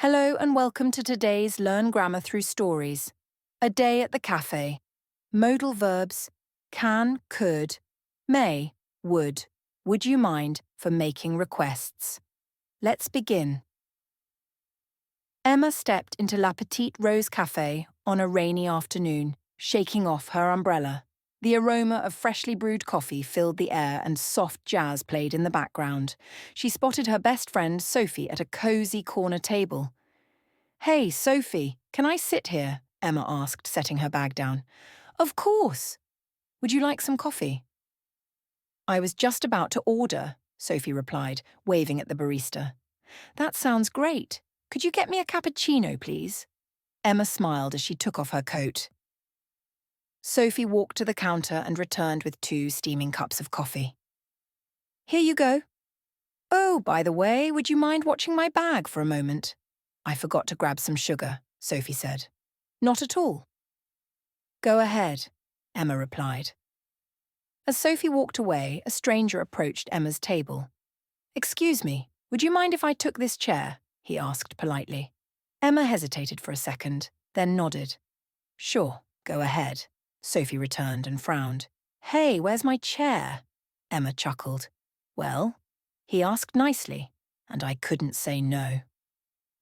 Hello and welcome to today's Learn Grammar Through Stories. A day at the café. Modal verbs can, could, may, would you mind for making requests. Let's begin. Emma stepped into La Petite Rose Café on a rainy afternoon, shaking off her umbrella. The aroma of freshly brewed coffee filled the air and soft jazz played in the background. She spotted her best friend Sophie at a cozy corner table. "Hey, Sophie, can I sit here?" Emma asked, setting her bag down. "Of course. Would you like some coffee?" "I was just about to order," Sophie replied, waving at the barista. "That sounds great. Could you get me a cappuccino, please?" Emma smiled as she took off her coat. Sophie walked to the counter and returned with 2 steaming cups of coffee. "Here you go. Oh, by the way, would you mind watching my bag for a moment?" "I forgot to grab some sugar," Sophie said. "Not at all." "Go ahead," Emma replied. As Sophie walked away, a stranger approached Emma's table. "Excuse me, would you mind if I took this chair?" he asked politely. Emma hesitated for a second, then nodded. "Sure, go ahead," Sophie returned and frowned. "Hey, where's my chair?" Emma chuckled. "Well," he asked nicely, and I couldn't say no.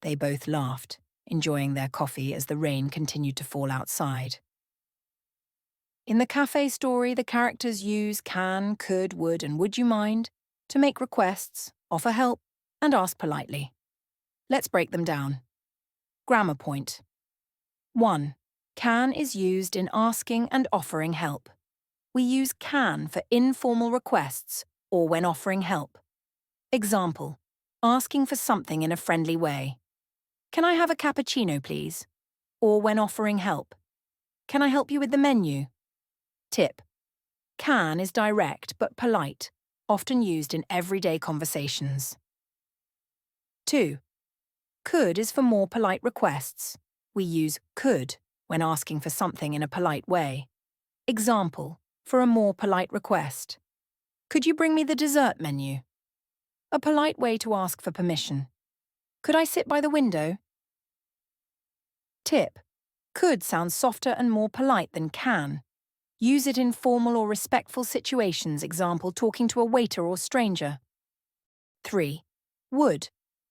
They both laughed, enjoying their coffee as the rain continued to fall outside. In the cafe story, the characters use can, could, would, and would you mind to make requests, offer help, and ask politely. Let's break them down. Grammar point. 1. Can is used in asking and offering help. We use can for informal requests or when offering help. Example, asking for something in a friendly way. "Can I have a cappuccino, please?" Or when offering help. "Can I help you with the menu?" Tip. Can is direct but polite, often used in everyday conversations. 2. Could is for more polite requests. We use could when asking for something in a polite way. Example, for a more polite request. "Could you bring me the dessert menu?" A polite way to ask for permission. "Could I sit by the window?" Tip. Could sounds softer and more polite than can. Use it in formal or respectful situations, example, talking to a waiter or stranger. 3. Would,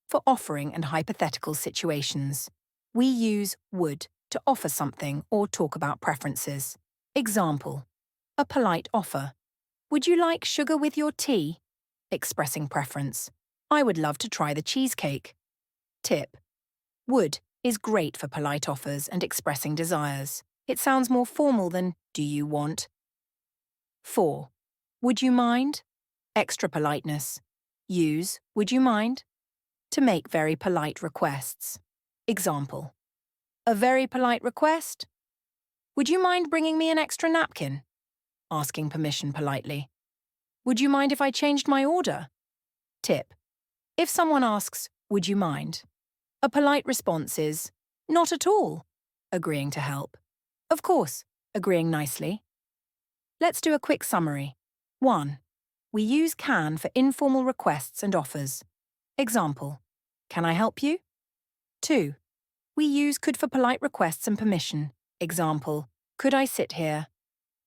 for offering and hypothetical situations. We use would to offer something or talk about preferences. Example, a polite offer. "Would you like sugar with your tea?" Expressing preference. "I would love to try the cheesecake." Tip. Would is great for polite offers and expressing desires. It sounds more formal than "do you want?" 4. Would you mind? Extra politeness. Use would you mind to make very polite requests. Example, a very polite request. "Would you mind bringing me an extra napkin?" Asking permission politely. "Would you mind if I changed my order?" Tip. If someone asks, "Would you mind?" a polite response is, "Not at all," agreeing to help. "Of course," agreeing nicely. Let's do a quick summary. 1. We use can for informal requests and offers. Example, "Can I help you?" 2. We use could for polite requests and permission. Example, "Could I sit here?"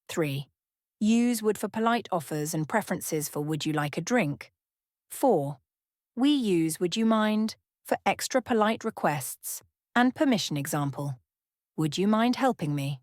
3. Use would for polite offers and preferences for "Would you like a drink?" 4. We use "Would you mind?" for extra polite requests and permission. Example, "Would you mind helping me?"